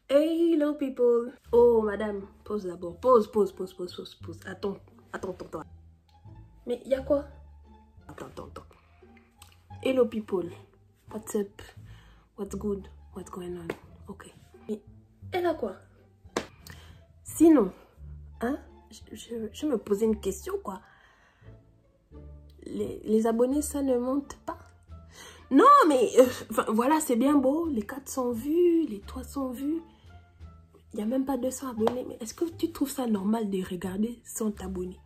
Hello people. Oh madame, pause d'abord. Pause. Attends. Mais y a quoi? Attends. Hello people. What's up? What's good? What's going on? Ok. Mais elle a quoi? Sinon, hein? Je me posais une question quoi. Les abonnés, ça ne monte pas? Non, mais voilà, c'est bien beau. Les 400 vues, les 300 vues. Il n'y a même pas 200 abonnés. Mais est-ce que tu trouves ça normal de regarder sans t'abonner?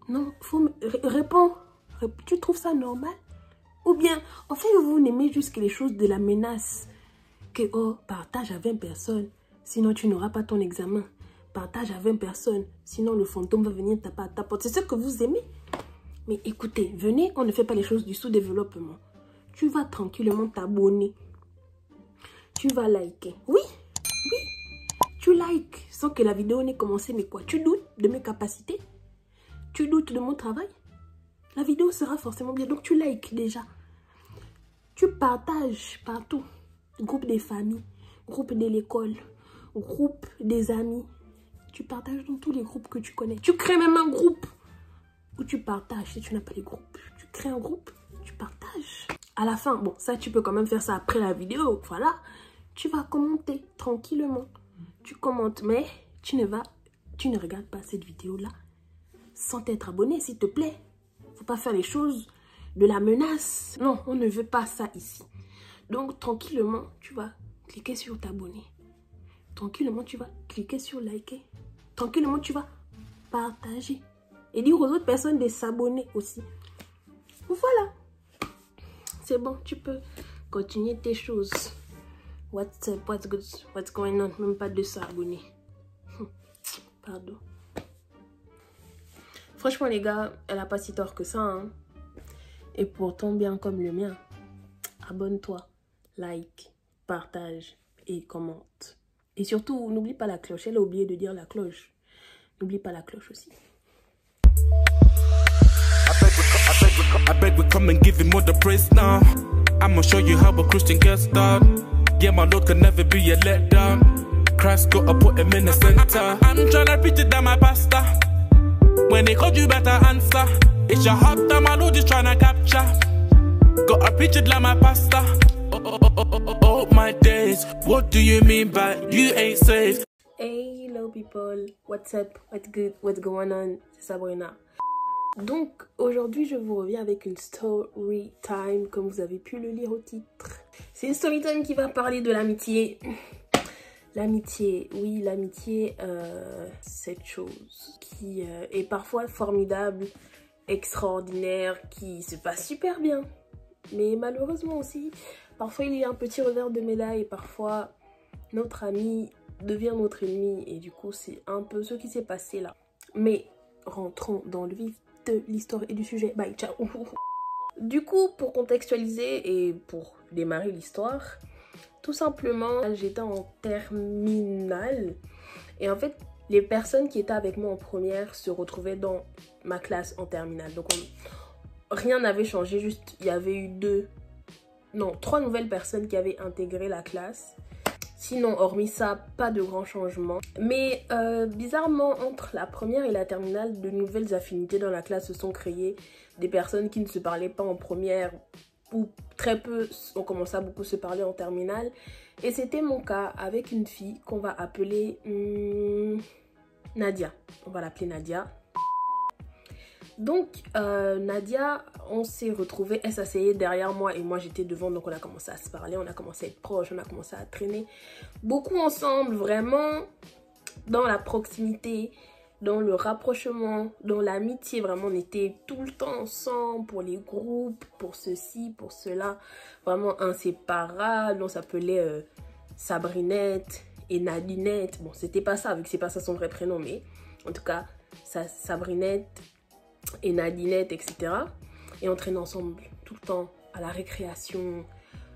Non, faut me réponds. Tu trouves ça normal? Ou bien, en fait, vous n'aimez juste que les choses de la menace. Que, oh, partage à 20 personnes, sinon tu n'auras pas ton examen. Partage à 20 personnes, sinon le fantôme va venir taper à ta porte. C'est ce que vous aimez? Mais écoutez, venez, on ne fait pas les choses du sous-développement. Tu vas tranquillement t'abonner. Tu vas liker. Oui. Tu likes sans que la vidéo n'ait commencé. Mais quoi? Tu doutes de mes capacités? Tu doutes de mon travail? La vidéo sera forcément bien. Donc tu likes déjà. Tu partages partout. Groupe des familles, groupe de l'école, groupe des amis. Tu partages dans tous les groupes que tu connais. Tu crées même un groupe où tu partages. Si tu n'as pas les groupes, tu crées un groupe, tu partages. À la fin, bon, ça tu peux quand même faire ça après la vidéo. Voilà. Tu vas commenter tranquillement. Tu commentes, mais tu ne regardes pas cette vidéo-là sans t'être abonné, s'il te plaît. Faut pas faire les choses de la menace. Non, on ne veut pas ça ici. Donc, tranquillement, tu vas cliquer sur t'abonner. Tranquillement, tu vas cliquer sur liker. Tranquillement, tu vas partager. Et dire aux autres personnes de s'abonner aussi. Voilà. C'est bon, tu peux continuer tes choses. What's up, what's good, what's going on. Même pas de s'abonner. Pardon. Franchement, les gars, elle a pas si tort que ça. Hein. Et pourtant, bien comme le mien. Abonne-toi. Like, partage et commente. Et surtout, n'oublie pas la cloche. Elle a oublié de dire la cloche. N'oublie pas la cloche aussi. I beg we come and give him all the praise now. I'ma show you how a Christian gets done. Yeah, my Lord can never be a letdown. Christ gotta put him in the center. I'm tryna preach it down my pastor. When they called you better answer. It's your heart that my Lord is tryna capture. Gotta preach it like my pastor. Oh my days, what do you mean by you ain't safe? Hello people, what's up, what's good, what's going on, c'est Sabrina. Donc aujourd'hui je vous reviens avec une story time comme vous avez pu le lire au titre. C'est une story time qui va parler de l'amitié. L'amitié, oui l'amitié, cette chose qui est parfois formidable, extraordinaire, qui se passe super bien. Mais malheureusement aussi, parfois il y a un petit revers de médaille et parfois notre ami devient notre ennemi. Et du coup, c'est un peu ce qui s'est passé là. Mais rentrons dans le vif de l'histoire et du sujet. Bye, ciao. Du coup, pour contextualiser et pour démarrer l'histoire, tout simplement, j'étais en terminale. Et en fait, les personnes qui étaient avec moi en première se retrouvaient dans ma classe en terminale. Donc, rien n'avait changé, juste il y avait eu 3 nouvelles personnes qui avaient intégré la classe. Sinon, hormis ça, pas de grands changements. Mais bizarrement, entre la première et la terminale, de nouvelles affinités dans la classe se sont créées. Des personnes qui ne se parlaient pas en première ou très peu ont commencé à beaucoup se parler en terminale. Et c'était mon cas avec une fille qu'on va appeler Nadia. On va l'appeler Nadia. Donc, Nadia, on s'est retrouvés, elle s'asseyait derrière moi et moi j'étais devant, donc on a commencé à se parler, on a commencé à être proches, on a commencé à traîner beaucoup ensemble, vraiment dans la proximité, dans le rapprochement, dans l'amitié, vraiment on était tout le temps ensemble pour les groupes, pour ceci, pour cela, vraiment inséparables, on s'appelait Sabrinette et Nadinette, bon c'était pas ça, vu que c'est pas ça son vrai prénom, mais en tout cas, Sabrinette et Nadinette, etc. Et on traînait ensemble tout le temps, à la récréation,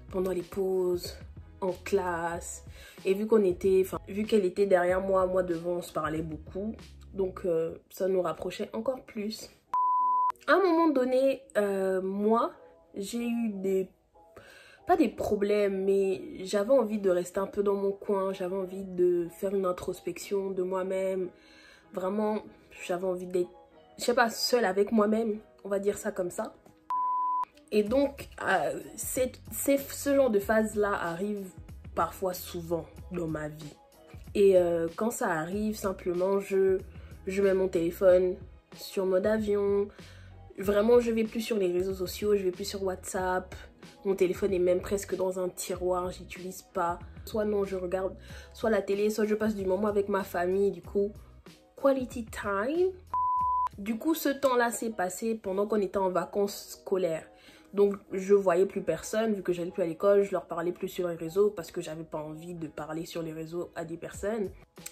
pendant les pauses, en classe. Et vu qu'elle était derrière moi, moi devant, on se parlait beaucoup. Donc ça nous rapprochait encore plus. À un moment donné, moi, j'ai eu des pas des problèmes, mais j'avais envie de rester un peu dans mon coin, j'avais envie de faire une introspection de moi-même. Vraiment, j'avais envie d'être, je sais pas, seule avec moi-même, on va dire ça comme ça. Et donc, ce genre de phase-là arrive parfois souvent dans ma vie. Et quand ça arrive, simplement, je mets mon téléphone sur mode avion. Vraiment, je vais plus sur les réseaux sociaux, je vais plus sur WhatsApp. Mon téléphone est même presque dans un tiroir, j'utilise pas. Soit non, je regarde soit la télé, soit je passe du moment avec ma famille. Du coup, quality time. Du coup, ce temps-là s'est passé pendant qu'on était en vacances scolaires. Donc, je voyais plus personne, vu que j'allais plus à l'école, je leur parlais plus sur les réseaux parce que j'avais pas envie de parler sur les réseaux à des personnes.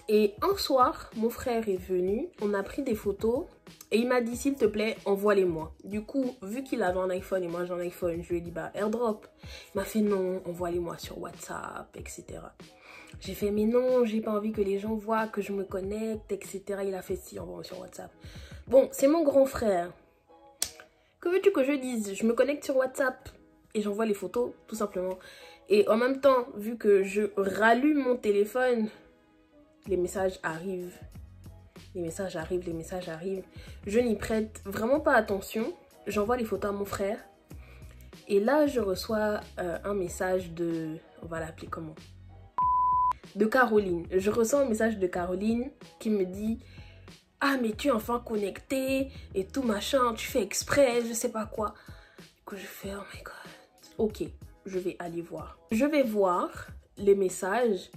Et un soir, mon frère est venu, on a pris des photos et il m'a dit, s'il te plaît, envoie-les-moi. Du coup, vu qu'il avait un iPhone et moi j'ai un iPhone, je lui ai dit, bah, airdrop. Il m'a fait, non, envoie-les-moi sur WhatsApp, etc. J'ai fait, mais non, j'ai pas envie que les gens voient que je me connecte, etc. Il a fait, si, envoie-moi sur WhatsApp. Bon, c'est mon grand frère. Que veux-tu que je dise? Je me connecte sur WhatsApp et j'envoie les photos, tout simplement. Et en même temps, vu que je rallume mon téléphone, les messages arrivent. Les messages arrivent, les messages arrivent. Je n'y prête vraiment pas attention. J'envoie les photos à mon frère. Et là, je reçois un message de... On va l'appeler comment? De Caroline. Je reçois un message de Caroline qui me dit... Ah, mais tu es enfin connecté et tout machin, tu fais exprès, je sais pas quoi. Du coup, je fais, oh my god. Ok, je vais aller voir. Je vais voir les messages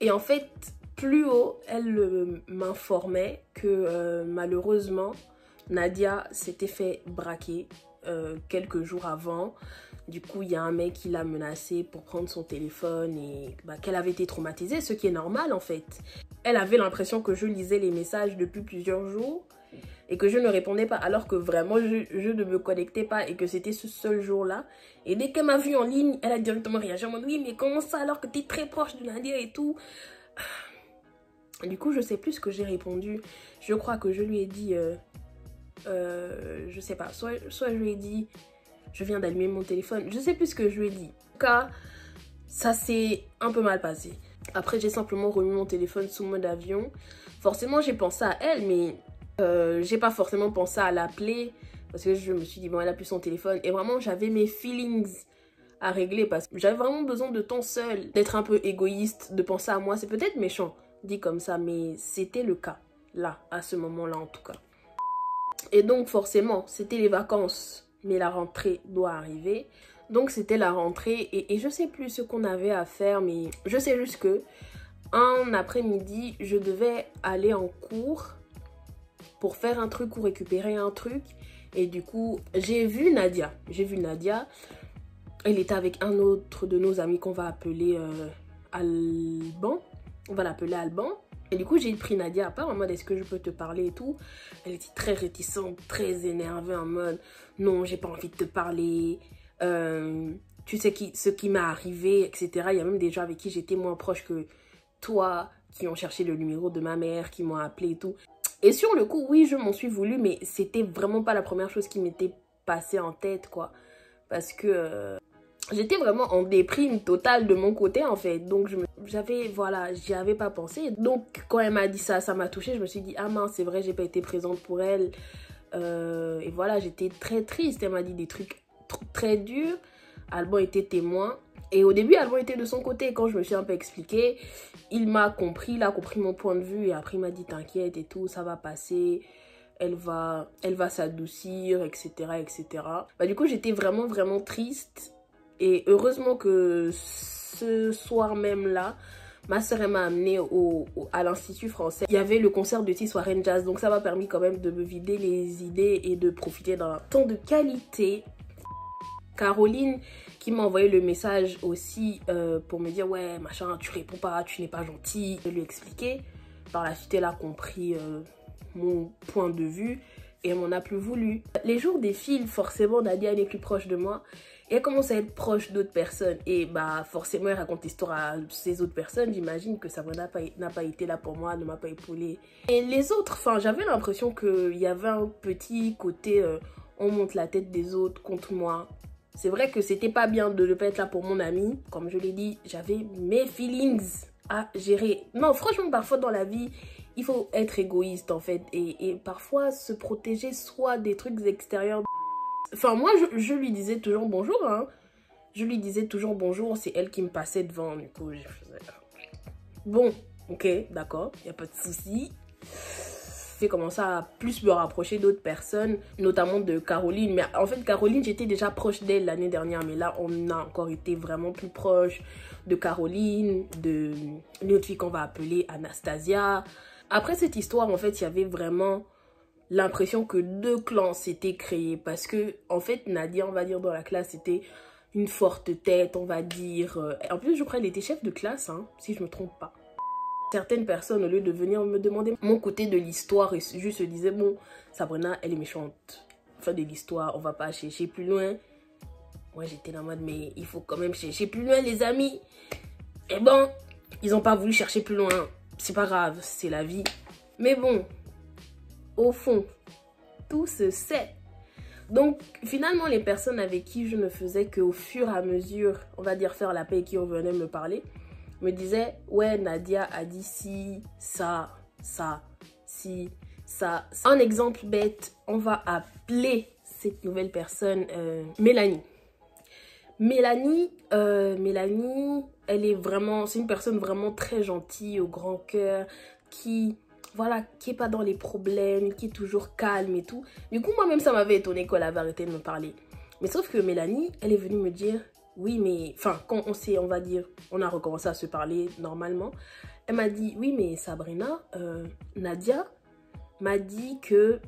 et en fait, plus haut, elle m'informait que malheureusement, Nadia s'était fait braquer quelques jours avant. Du coup, il y a un mec qui l'a menacée pour prendre son téléphone et qu'elle avait été traumatisée, ce qui est normal en fait. Elle avait l'impression que je lisais les messages depuis plusieurs jours et que je ne répondais pas alors que vraiment je ne me connectais pas et que c'était ce seul jour-là. Et dès qu'elle m'a vu en ligne, elle a directement réagi en mode oui, mais comment ça alors que tu es très proche de Nadia et tout. Du coup, je sais plus ce que j'ai répondu. Je crois que je lui ai dit, je sais pas, soit je lui ai dit... Je viens d'allumer mon téléphone. Je sais plus ce que je lui ai dit. En tout cas, ça s'est un peu mal passé. Après, j'ai simplement remis mon téléphone sous mode avion. Forcément, j'ai pensé à elle, mais j'ai pas forcément pensé à l'appeler. Parce que je me suis dit, bon, elle a plus son téléphone. Et vraiment, j'avais mes feelings à régler. Parce que j'avais vraiment besoin de temps seul. D'être un peu égoïste, de penser à moi. C'est peut-être méchant, dit comme ça. Mais c'était le cas. Là, à ce moment-là, en tout cas. Et donc, forcément, c'était les vacances. Mais la rentrée doit arriver. Donc c'était la rentrée et je sais plus ce qu'on avait à faire, mais je sais juste que un après-midi, je devais aller en cours pour faire un truc ou récupérer un truc. Et du coup, j'ai vu Nadia. Elle était avec un autre de nos amis qu'on va appeler Alban. On va l'appeler Alban. Et du coup, j'ai pris Nadia à part en mode est-ce que je peux te parler et tout. Elle était très réticente, très énervée en mode non, j'ai pas envie de te parler. Tu sais ce qui m'est arrivé, etc. Il y a même des gens avec qui j'étais moins proche que toi, qui ont cherché le numéro de ma mère, qui m'ont appelé et tout. Et sur le coup, oui, je m'en suis voulu, mais c'était vraiment pas la première chose qui m'était passée en tête, quoi. Parce que j'étais vraiment en déprime totale de mon côté, en fait. Donc, j'y avais pas pensé. Donc, quand elle m'a dit ça, ça m'a touchée. Je me suis dit, ah mince, c'est vrai, j'ai pas été présente pour elle. Et voilà, j'étais très triste. Elle m'a dit des trucs très durs. Alban était témoin. Et au début, Alban était de son côté. Quand je me suis un peu expliquée, il m'a compris, il a compris mon point de vue. Et après, il m'a dit, t'inquiète et tout, ça va passer. Elle va s'adoucir, etc., etc. Du coup, j'étais vraiment, vraiment triste. Et heureusement que ce soir même là, ma soeur m'a amenée à l'Institut français. Il y avait le concert de Tissoirène Jazz. Donc ça m'a permis quand même de me vider les idées et de profiter d'un temps de qualité. Caroline qui m'a envoyé le message aussi pour me dire ouais machin tu réponds pas, tu n'es pas gentil. Je lui ai expliqué. Par la suite elle a compris mon point de vue et elle m'en a plus voulu. Les jours défilent, forcément Nadia elle est plus proche de moi. Et elle commence à être proche d'autres personnes. Et forcément, elle raconte l'histoire à ces autres personnes. J'imagine que ça n'a pas été là pour moi, ne m'a pas épaulée. Et les autres, j'avais l'impression qu'il y avait un petit côté on monte la tête des autres contre moi. C'est vrai que c'était pas bien de ne pas être là pour mon ami. Comme je l'ai dit, j'avais mes feelings à gérer. Non, franchement, parfois dans la vie, il faut être égoïste en fait. Et parfois se protéger soit des trucs extérieurs. Enfin, moi, je lui disais toujours bonjour, hein. Je lui disais toujours bonjour, c'est elle qui me passait devant. Du coup, je faisais... Bon, ok, d'accord, il n'y a pas de souci. J'ai commencé à plus me rapprocher d'autres personnes, notamment de Caroline. Mais en fait, Caroline, j'étais déjà proche d'elle l'année dernière. Mais là, on a encore été vraiment plus proche de Caroline, de une autre fille qu'on va appeler Anastasia. Après cette histoire, en fait, il y avait vraiment l'impression que 2 clans s'étaient créés. Parce que, en fait, Nadia, on va dire, dans la classe, c'était une forte tête, on va dire. En plus, je crois qu'elle était chef de classe, hein, si je ne me trompe pas. Certaines personnes, au lieu de venir me demander mon côté de l'histoire, et juste se disaient, bon, Sabrina, elle est méchante. Fin de l'histoire, on va pas chercher plus loin. Moi, j'étais là en mode, mais il faut quand même chercher plus loin, les amis. Et bon, ils n'ont pas voulu chercher plus loin. C'est pas grave, c'est la vie. Mais bon, au fond, tout se sait. Donc, finalement, les personnes avec qui je ne faisais qu'au fur et à mesure, on va dire faire la paix et qui venait me parler, me disaient, ouais, Nadia a dit si, ça, si, ça. Un exemple bête, on va appeler cette nouvelle personne Mélanie. Mélanie, elle est vraiment, c'est une personne vraiment très gentille, au grand cœur, qui... Voilà, qui n'est pas dans les problèmes, qui est toujours calme et tout. Du coup, moi-même, ça m'avait étonné qu'elle avait arrêté de me parler. Mais sauf que Mélanie, elle est venue me dire, oui, mais... Enfin, quand on va dire, on a recommencé à se parler normalement. Elle m'a dit, oui, mais Sabrina, Nadia m'a dit que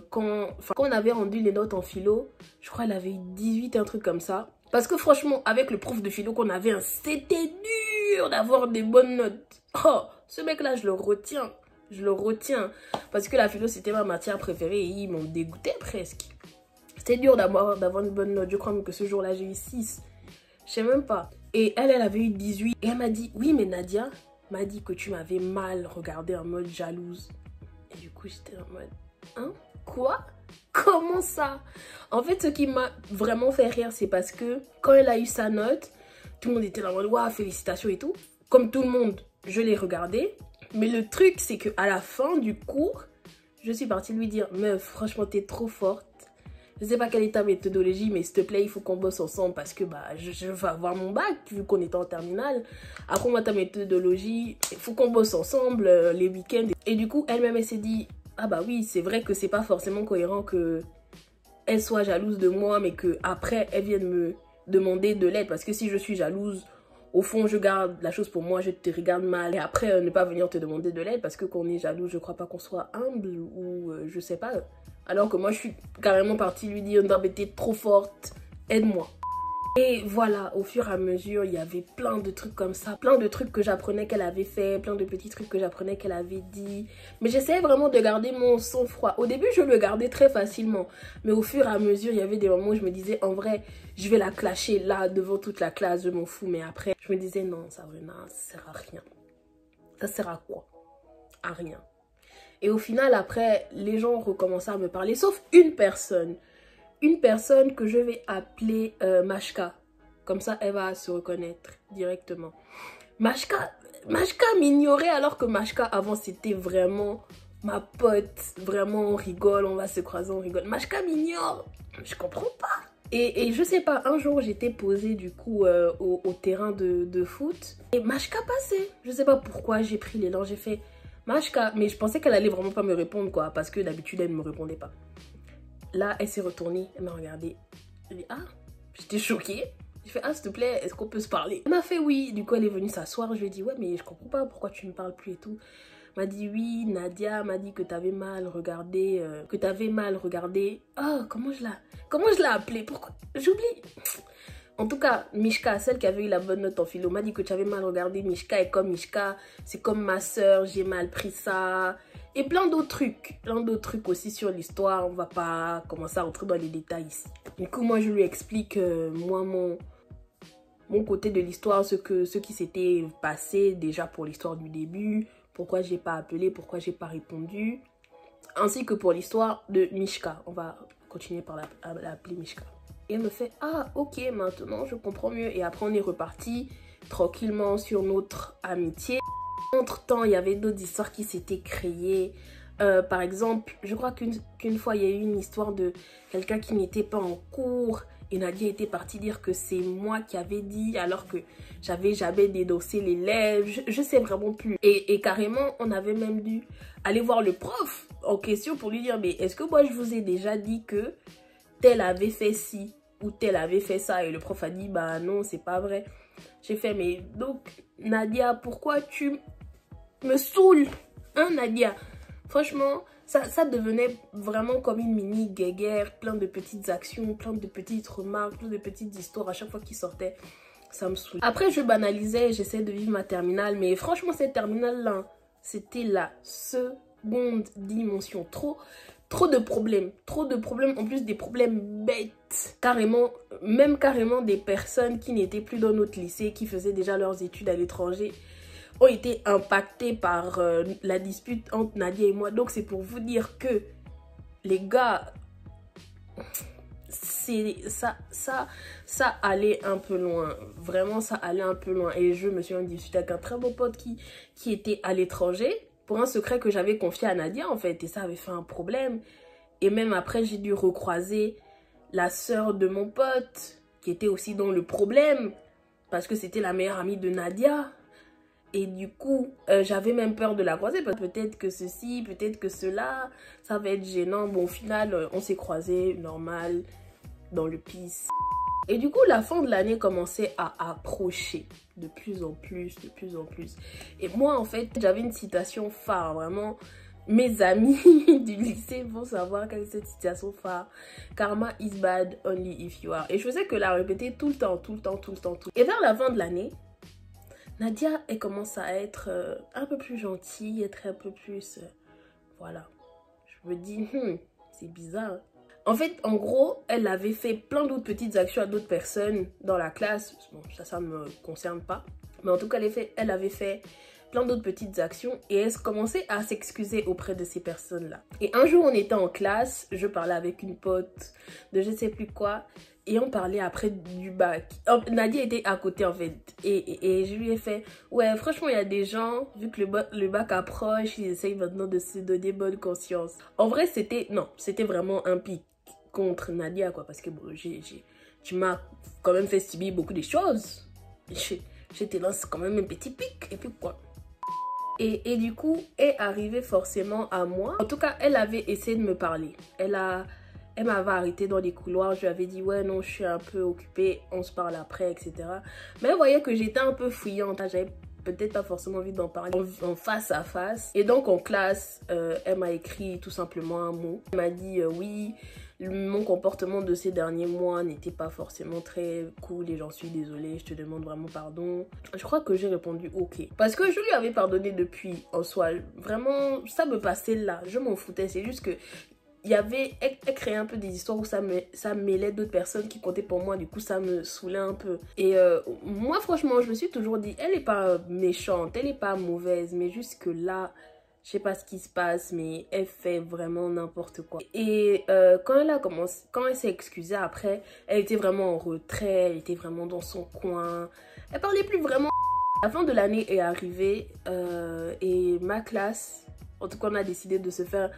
quand on avait rendu les notes en philo, je crois qu'elle avait eu 18, un truc comme ça. Parce que franchement, avec le prof de philo qu'on avait, c'était dur d'avoir des bonnes notes. Oh, ce mec-là, je le retiens. Je le retiens parce que la philo c'était ma matière préférée et ils m'ont dégoûté presque. C'était dur d'avoir une bonne note. Je crois même que ce jour-là j'ai eu 6. Je sais même pas. Et elle avait eu 18. Et elle m'a dit, oui mais Nadia m'a dit que tu m'avais mal regardé en mode jalouse. Et du coup j'étais en mode, hein? Quoi? Comment ça? En fait ce qui m'a vraiment fait rire c'est parce que quand elle a eu sa note, tout le monde était là en mode, waouh, félicitations et tout. Comme tout le monde, je l'ai regardé. Mais le truc, c'est qu'à la fin du cours, je suis partie lui dire, meuf, franchement, t'es trop forte. Je sais pas quelle est ta méthodologie, mais s'il te plaît, il faut qu'on bosse ensemble parce que bah, je vais avoir mon bac, vu qu'on est en terminale. Après, moi, ta méthodologie, il faut qu'on bosse ensemble les week-ends. Et du coup, elle-même, elle s'est dit, ah bah oui, c'est vrai que c'est pas forcément cohérent que elle soit jalouse de moi, mais qu'après, elle vienne me demander de l'aide. Parce que si je suis jalouse, au fond, je garde la chose pour moi, je te regarde mal. Et après, ne pas venir te demander de l'aide parce que quand on est jaloux, je crois pas qu'on soit humble ou je sais pas. Alors que moi, je suis carrément partie lui dire, non mais t'es trop forte, aide-moi. Et voilà, au fur et à mesure, il y avait plein de trucs comme ça. Plein de trucs que j'apprenais qu'elle avait fait, plein de petits trucs que j'apprenais qu'elle avait dit. Mais j'essayais vraiment de garder mon sang-froid. Au début, je le gardais très facilement. Mais au fur et à mesure, il y avait des moments où je me disais, en vrai, je vais la clasher là, devant toute la classe, je m'en fous. Mais après, je me disais, non, Sabrina, ça sert à rien. Ça sert à quoi? À rien. Et au final, après, les gens ont recommencé à me parler, sauf une personne. Une personne que je vais appeler Mashka. Comme ça, elle va se reconnaître directement. Mashka m'ignorait alors que Mashka, avant, c'était vraiment ma pote. Vraiment, on rigole, on va se croiser, on rigole. Mashka m'ignore. Je comprends pas. Et je sais pas, un jour, j'étais posée du coup au terrain de foot. Et Mashka passait. Je sais pas pourquoi j'ai pris l'élan, j'ai fait Mashka. Mais je pensais qu'elle allait vraiment pas me répondre, quoi. Parce que d'habitude, elle ne me répondait pas. Là, elle s'est retournée, elle m'a regardée. Je lui ai dit, ah, j'étais choquée. J'ai fait, ah, s'il te plaît, est-ce qu'on peut se parler? Elle m'a fait oui. Du coup, elle est venue s'asseoir. Je lui ai dit, ouais, mais je comprends pas pourquoi tu me parles plus et tout. Elle m'a dit, oui, Nadia m'a dit que t'avais mal regardé. Ah, comment je l'ai appelée? Pourquoi? J'oublie. En tout cas, Mishka, celle qui avait eu la bonne note en philo, m'a dit que tu avais mal regardé. Mishka est comme Mishka, c'est comme ma soeur, j'ai mal pris ça. Et plein d'autres trucs aussi sur l'histoire. On va pas commencer à rentrer dans les détails ici. Du coup, moi, je lui explique, moi, mon côté de l'histoire, ce qui s'était passé déjà pour l'histoire du début, pourquoi j'ai pas appelé, pourquoi j'ai pas répondu, ainsi que pour l'histoire de Mishka. On va continuer par l'appeler Mishka. Et elle me fait, ah ok, maintenant je comprends mieux. Et après on est reparti tranquillement sur notre amitié. Entre-temps, il y avait d'autres histoires qui s'étaient créées. Par exemple, je crois qu'une fois, il y a eu une histoire de quelqu'un qui n'était pas en cours. Et Nadia était partie dire que c'est moi qui avais dit, alors que j'avais jamais dédossé l'élève. Je sais vraiment plus. Et carrément, on avait même dû aller voir le prof en question pour lui dire, mais est-ce que moi, je vous ai déjà dit que tel avait fait ci ou tel avait fait ça? Et le prof a dit, bah non, c'est pas vrai. J'ai fait, mais donc, Nadia, pourquoi tu me saoules, hein, Nadia? Franchement, ça devenait vraiment comme une mini guéguerre, plein de petites actions, plein de petites remarques, plein de petites histoires à chaque fois qu'ils sortaient. Ça me saoule. Après, je banalisais, j'essaie de vivre ma terminale, mais franchement, cette terminale-là, c'était la seconde dimension. Trop de problèmes, en plus des problèmes bêtes. Carrément, même carrément des personnes qui n'étaient plus dans notre lycée, qui faisaient déjà leurs études à l'étranger, ont été impactés par la dispute entre Nadia et moi. Donc c'est pour vous dire que les gars, ça allait un peu loin. Vraiment, ça allait un peu loin. Et je me suis disputé avec un très beau pote qui était à l'étranger pour un secret que j'avais confié à Nadia en fait. Et ça avait fait un problème. Et même après, j'ai dû recroiser la sœur de mon pote qui était aussi dans le problème parce que c'était la meilleure amie de Nadia. Et du coup, j'avais même peur de la croiser. Peut-être que ceci, peut-être que cela, ça va être gênant. Bon, au final, on s'est croisés, normal, dans le pisse. Et du coup, la fin de l'année commençait à approcher de plus en plus, de plus en plus. Et moi, en fait, j'avais une citation phare, vraiment. Mes amis du lycée vont savoir quelle est cette citation phare. Karma is bad only if you are. Et je faisais que la répéter tout le temps. Et vers la fin de l'année, Nadia, elle commence à être un peu plus gentille, être un peu plus... voilà. Je me dis, c'est bizarre. En fait, en gros, elle avait fait plein d'autres petites actions à d'autres personnes dans la classe. Bon, ça ne me concerne pas. Mais en tout cas, elle avait fait plein d'autres petites actions et elle commençait à s'excuser auprès de ces personnes-là. Et un jour, on était en classe, je parlais avec une pote de je sais plus quoi. Et on parlait après du bac. Nadia était à côté en fait. Et je lui ai fait, ouais franchement il y a des gens, vu que le bac approche, ils essayent maintenant de se donner bonne conscience. En vrai c'était vraiment un pic contre Nadia quoi. Parce que bon, tu m'as quand même fait subir beaucoup de choses. Je te lance quand même un petit pic et puis quoi. Et du coup, est arrivée forcément à moi. En tout cas, elle avait essayé de me parler. Elle m'avait arrêté dans les couloirs, je lui avais dit ouais non je suis un peu occupée, on se parle après etc. Mais elle voyait que j'étais un peu fouillante, j'avais peut-être pas forcément envie d'en parler en face à face. Et donc en classe, elle m'a écrit tout simplement un mot. Elle m'a dit oui, mon comportement de ces derniers mois n'était pas forcément très cool et j'en suis désolée, je te demande vraiment pardon. Je crois que j'ai répondu ok. Parce que je lui avais pardonné depuis en soi, vraiment ça me passait là, je m'en foutais, c'est juste que elle créait un peu des histoires où ça mêlait d'autres personnes qui comptaient pour moi, du coup ça me saoulait un peu. Et moi franchement je me suis toujours dit, elle est pas méchante, elle est pas mauvaise, mais juste que là, je sais pas ce qui se passe, mais elle fait vraiment n'importe quoi. Et quand elle s'est excusée après, elle était vraiment en retrait, elle était vraiment dans son coin, elle parlait plus vraiment. La fin de l'année est arrivée et ma classe, en tout cas on a décidé de se faire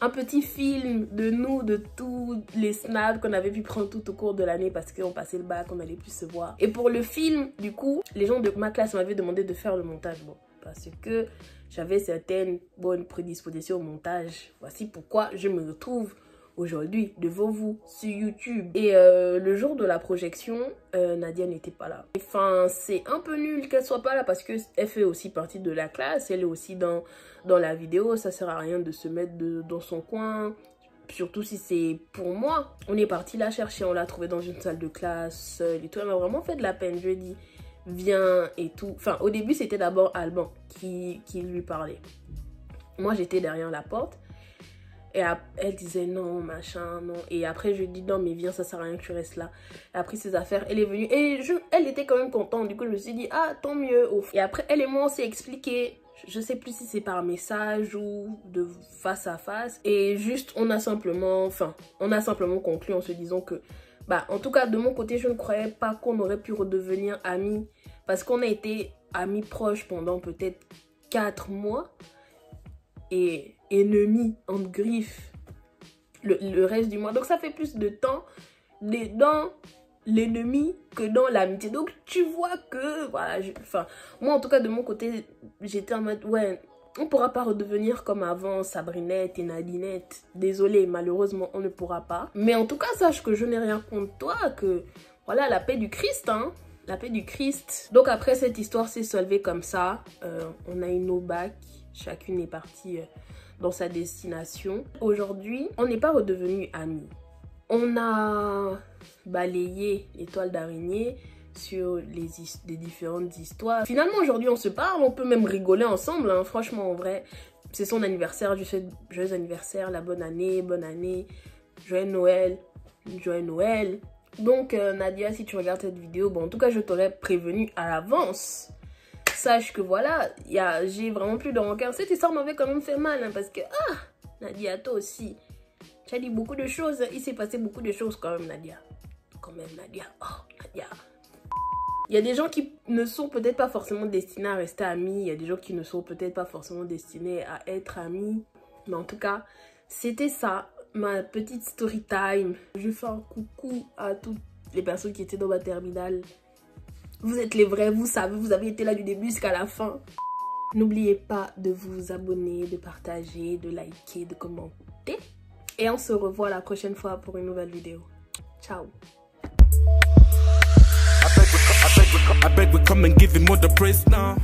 un petit film de nous, de tous les snaps qu'on avait pu prendre tout au cours de l'année parce qu'on passait le bac, on allait plus se voir. Et pour le film, du coup, les gens de ma classe m'avaient demandé de faire le montage. Bon, parce que j'avais certaines bonnes prédispositions au montage. Voici pourquoi je me retrouve aujourd'hui devant vous sur YouTube. Et le jour de la projection, Nadia n'était pas là. Enfin, c'est un peu nul qu'elle soit pas là parce que elle fait aussi partie de la classe, elle est aussi dans la vidéo, ça sert à rien de se mettre dans son coin. Surtout si c'est pour moi. On est parti la chercher, on l'a trouvée dans une salle de classe seule et tout. Elle m'a vraiment fait de la peine. Je lui ai dit viens et tout. Enfin, au début c'était d'abord Alban qui lui parlait. Moi j'étais derrière la porte. Et elle disait non, machin, non. Et après, je lui ai dit non, mais viens, ça sert à rien que tu restes là. Elle a pris ses affaires, elle est venue. Et elle était quand même contente. Du coup, je me suis dit, ah, tant mieux. Et après, elle et moi, on s'est expliqué. Je sais plus si c'est par message ou de face à face. Et juste, on a simplement conclu en se disant que Bah, en tout cas, de mon côté, je ne croyais pas qu'on aurait pu redevenir amis. Parce qu'on a été amis proches pendant peut-être 4 mois. Et ennemis, en griffes, le reste du mois. Donc, ça fait plus de temps dans l'ennemi que dans l'amitié. Donc, tu vois que, voilà, enfin, moi, en tout cas, de mon côté, j'étais en mode, ouais, on ne pourra pas redevenir comme avant, Sabrinette et Nadinette. Désolée, malheureusement, on ne pourra pas. Mais en tout cas, sache que je n'ai rien contre toi, que, voilà, la paix du Christ, hein. La paix du Christ. Donc après, cette histoire s'est solvée comme ça. On a eu nos bacs. Chacune est partie dans sa destination. Aujourd'hui, on n'est pas redevenus amis. On a balayé l'étoile d'araignée sur les différentes histoires. Finalement, aujourd'hui, on se parle. On peut même rigoler ensemble. Hein. Franchement, en vrai, c'est son anniversaire. Je souhaite joyeux anniversaire, la bonne année, joyeux Noël, joyeux Noël. Donc, Nadia, si tu regardes cette vidéo, bon, en tout cas, je t'aurais prévenu à l'avance. Sache que voilà, j'ai vraiment plus de rancœur. Cette histoire m'avait quand même fait mal, hein, parce que, Nadia, toi aussi, tu as dit beaucoup de choses. Il s'est passé beaucoup de choses quand même, Nadia. Quand même, Nadia. Oh, Nadia. Il y a des gens qui ne sont peut-être pas forcément destinés à rester amis. Il y a des gens qui ne sont peut-être pas forcément destinés à être amis. Mais en tout cas, c'était ça, ma petite story time. Je fais un coucou à toutes les personnes qui étaient dans ma terminale. Vous êtes les vrais, vous savez, vous avez été là du début jusqu'à la fin. N'oubliez pas de vous abonner, de partager, de liker, de commenter. Et on se revoit la prochaine fois pour une nouvelle vidéo. Ciao. I beg we come and give him all the praise now.